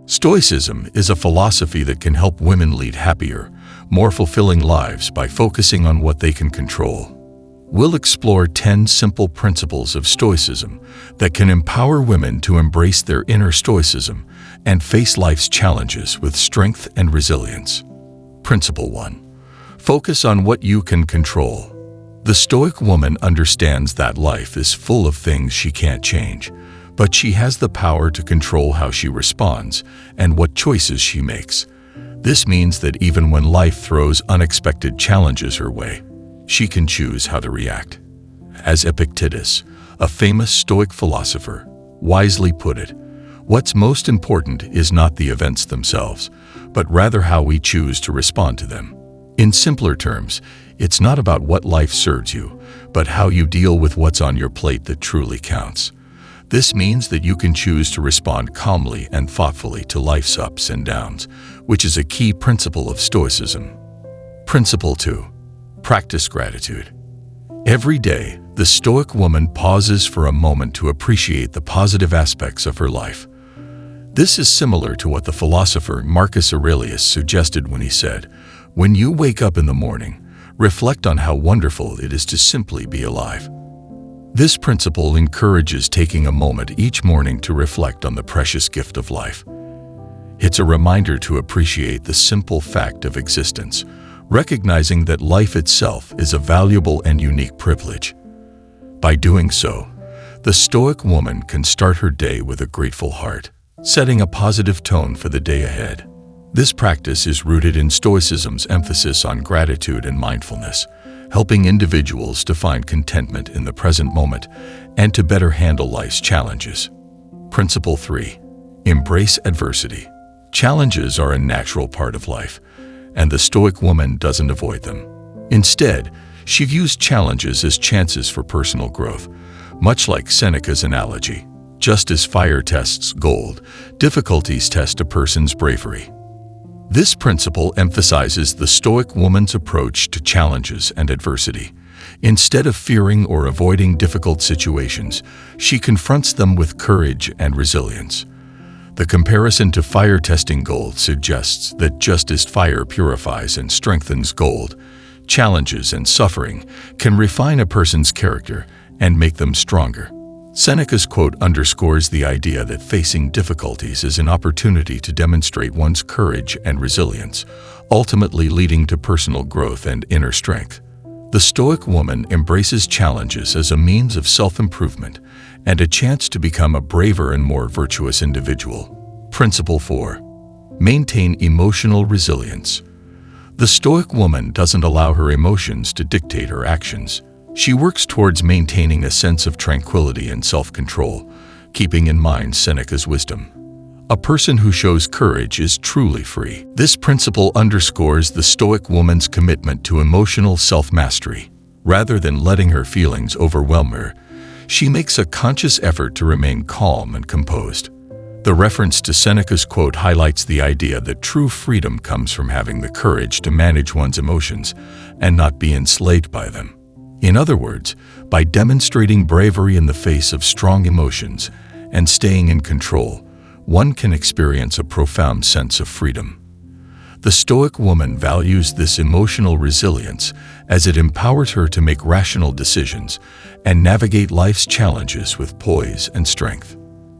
Stoicism is a philosophy that can help women lead happier, more fulfilling lives by focusing on what they can control. We'll explore 10 simple principles of Stoicism that can empower women to embrace their inner Stoicism and face life's challenges with strength and resilience. Principle 1. Focus on what you can control. The Stoic woman understands that life is full of things she can't change, but she has the power to control how she responds and what choices she makes. This means that even when life throws unexpected challenges her way, she can choose how to react. As Epictetus, a famous Stoic philosopher, wisely put it, what's most important is not the events themselves, but rather how we choose to respond to them. In simpler terms, it's not about what life serves you, but how you deal with what's on your plate that truly counts. This means that you can choose to respond calmly and thoughtfully to life's ups and downs, which is a key principle of Stoicism. Principle 2. Practice gratitude. Every day, the Stoic woman pauses for a moment to appreciate the positive aspects of her life. This is similar to what the philosopher Marcus Aurelius suggested when he said, "When you wake up in the morning, reflect on how wonderful it is to simply be alive." This principle encourages taking a moment each morning to reflect on the precious gift of life. It's a reminder to appreciate the simple fact of existence, recognizing that life itself is a valuable and unique privilege. By doing so, the Stoic woman can start her day with a grateful heart, setting a positive tone for the day ahead. This practice is rooted in Stoicism's emphasis on gratitude and mindfulness, helping individuals to find contentment in the present moment and to better handle life's challenges. Principle 3. Embrace adversity. Challenges are a natural part of life, and the Stoic woman doesn't avoid them. Instead, she views challenges as chances for personal growth, much like Seneca's analogy. Just as fire tests gold, difficulties test a person's bravery. This principle emphasizes the Stoic woman's approach to challenges and adversity. Instead of fearing or avoiding difficult situations, she confronts them with courage and resilience. The comparison to fire testing gold suggests that just as fire purifies and strengthens gold, challenges and suffering can refine a person's character and make them stronger. Seneca's quote underscores the idea that facing difficulties is an opportunity to demonstrate one's courage and resilience, ultimately leading to personal growth and inner strength. The Stoic woman embraces challenges as a means of self-improvement and a chance to become a braver and more virtuous individual. Principle 4. Maintain emotional resilience. The Stoic woman doesn't allow her emotions to dictate her actions. She works towards maintaining a sense of tranquility and self-control, keeping in mind Seneca's wisdom. A person who shows courage is truly free. This principle underscores the Stoic woman's commitment to emotional self-mastery. Rather than letting her feelings overwhelm her, she makes a conscious effort to remain calm and composed. The reference to Seneca's quote highlights the idea that true freedom comes from having the courage to manage one's emotions and not be enslaved by them. In other words, by demonstrating bravery in the face of strong emotions and staying in control, one can experience a profound sense of freedom. The Stoic woman values this emotional resilience as it empowers her to make rational decisions and navigate life's challenges with poise and strength.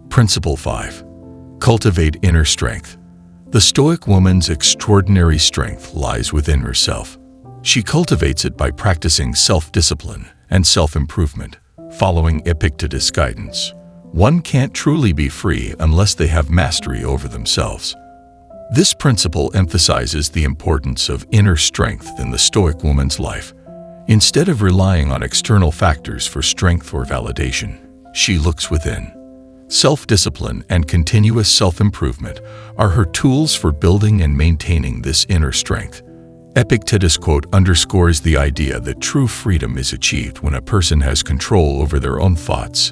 Principle 5. Cultivate inner strength. The Stoic woman's extraordinary strength lies within herself. She cultivates it by practicing self-discipline and self-improvement, following Epictetus' guidance. One can't truly be free unless they have mastery over themselves. This principle emphasizes the importance of inner strength in the Stoic woman's life. Instead of relying on external factors for strength or validation, she looks within. Self-discipline and continuous self-improvement are her tools for building and maintaining this inner strength. Epictetus' quote underscores the idea that true freedom is achieved when a person has control over their own thoughts,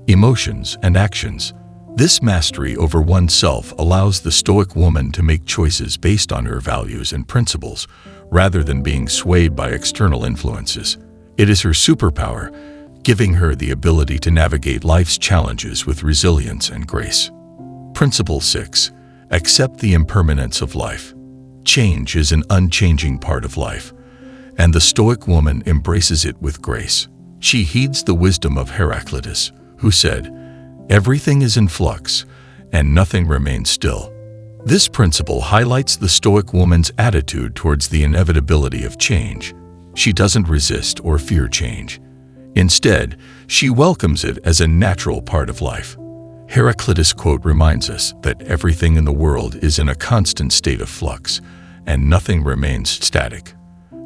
emotions, and actions. This mastery over oneself allows the Stoic woman to make choices based on her values and principles, rather than being swayed by external influences. It is her superpower, giving her the ability to navigate life's challenges with resilience and grace. Principle 6. Accept the impermanence of life. Change is an unchanging part of life, and the Stoic woman embraces it with grace. She heeds the wisdom of Heraclitus, who said, "Everything is in flux, and nothing remains still." This principle highlights the Stoic woman's attitude towards the inevitability of change. She doesn't resist or fear change. Instead, she welcomes it as a natural part of life. Heraclitus' quote reminds us that everything in the world is in a constant state of flux, and nothing remains static.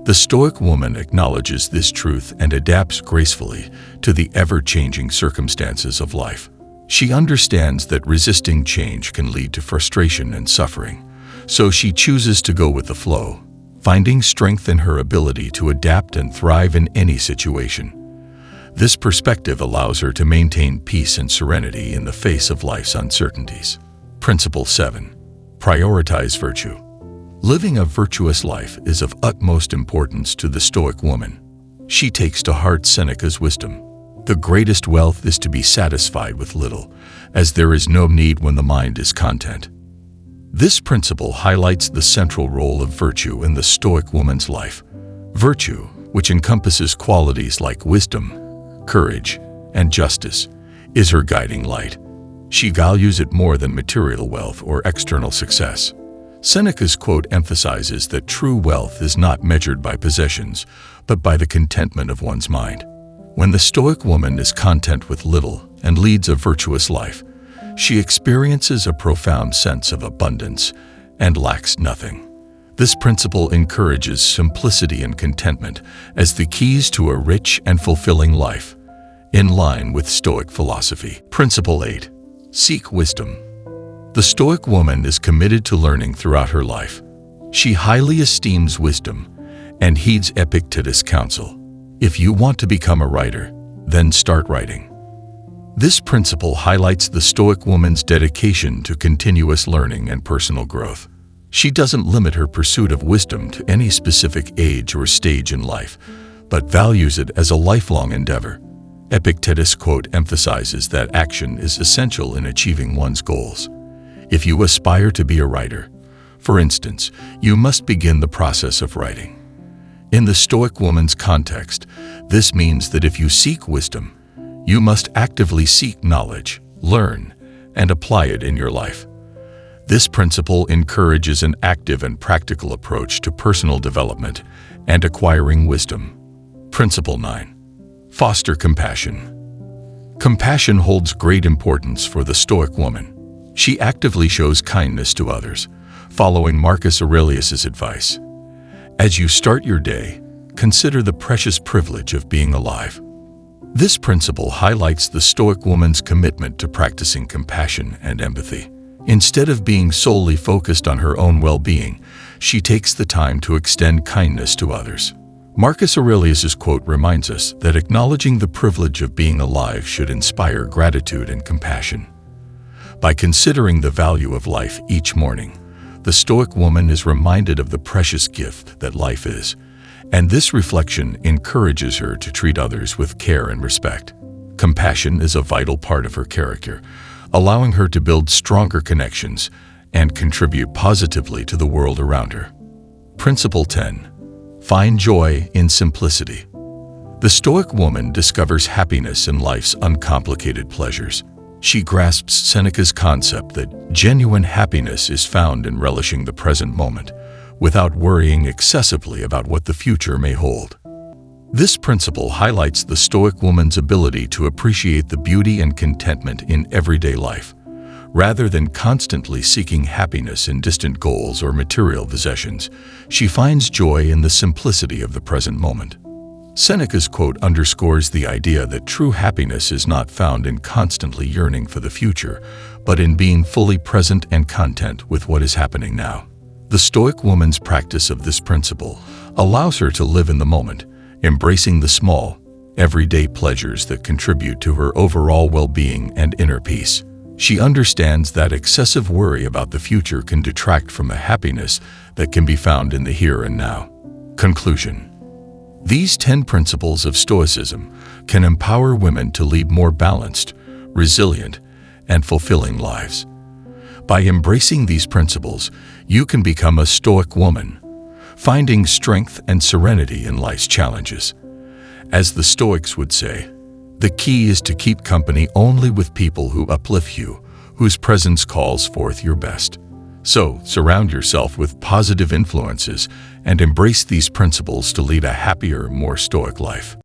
The Stoic woman acknowledges this truth and adapts gracefully to the ever-changing circumstances of life. She understands that resisting change can lead to frustration and suffering, so she chooses to go with the flow, finding strength in her ability to adapt and thrive in any situation. This perspective allows her to maintain peace and serenity in the face of life's uncertainties. Principle 7. Prioritize virtue. Living a virtuous life is of utmost importance to the Stoic woman. She takes to heart Seneca's wisdom. The greatest wealth is to be satisfied with little, as there is no need when the mind is content. This principle highlights the central role of virtue in the Stoic woman's life. Virtue, which encompasses qualities like wisdom, courage, and justice, is her guiding light. She values it more than material wealth or external success. Seneca's quote emphasizes that true wealth is not measured by possessions, but by the contentment of one's mind. When the Stoic woman is content with little and leads a virtuous life, she experiences a profound sense of abundance and lacks nothing. This principle encourages simplicity and contentment as the keys to a rich and fulfilling life, in line with Stoic philosophy. Principle 8. Seek wisdom. The Stoic woman is committed to learning throughout her life. She highly esteems wisdom and heeds Epictetus' counsel. If you want to become a writer, then start writing. This principle highlights the Stoic woman's dedication to continuous learning and personal growth. She doesn't limit her pursuit of wisdom to any specific age or stage in life, but values it as a lifelong endeavor. Epictetus' quote emphasizes that action is essential in achieving one's goals. If you aspire to be a writer, for instance, you must begin the process of writing. In the Stoic woman's context, this means that if you seek wisdom, you must actively seek knowledge, learn, and apply it in your life. This principle encourages an active and practical approach to personal development and acquiring wisdom. Principle 9. Foster compassion. Compassion holds great importance for the Stoic woman. She actively shows kindness to others, following Marcus Aurelius's advice. As you start your day, consider the precious privilege of being alive. This principle highlights the Stoic woman's commitment to practicing compassion and empathy. Instead of being solely focused on her own well-being, she takes the time to extend kindness to others. Marcus Aurelius's quote reminds us that acknowledging the privilege of being alive should inspire gratitude and compassion. By considering the value of life each morning, the Stoic woman is reminded of the precious gift that life is, and this reflection encourages her to treat others with care and respect. Compassion is a vital part of her character, allowing her to build stronger connections and contribute positively to the world around her. Principle 10. Find joy in simplicity. The Stoic woman discovers happiness in life's uncomplicated pleasures. She grasps Seneca's concept that genuine happiness is found in relishing the present moment, without worrying excessively about what the future may hold. This principle highlights the Stoic woman's ability to appreciate the beauty and contentment in everyday life, rather than constantly seeking happiness in distant goals or material possessions. She finds joy in the simplicity of the present moment. Seneca's quote underscores the idea that true happiness is not found in constantly yearning for the future, but in being fully present and content with what is happening now. The Stoic woman's practice of this principle allows her to live in the moment, embracing the small, everyday pleasures that contribute to her overall well-being and inner peace. She understands that excessive worry about the future can detract from the happiness that can be found in the here and now. Conclusion. These 10 principles of Stoicism can empower women to lead more balanced, resilient, and fulfilling lives. By embracing these principles, you can become a Stoic woman, finding strength and serenity in life's challenges. As the Stoics would say, the key is to keep company only with people who uplift you, whose presence calls forth your best. So, surround yourself with positive influences and embrace these principles to lead a happier, more Stoic life.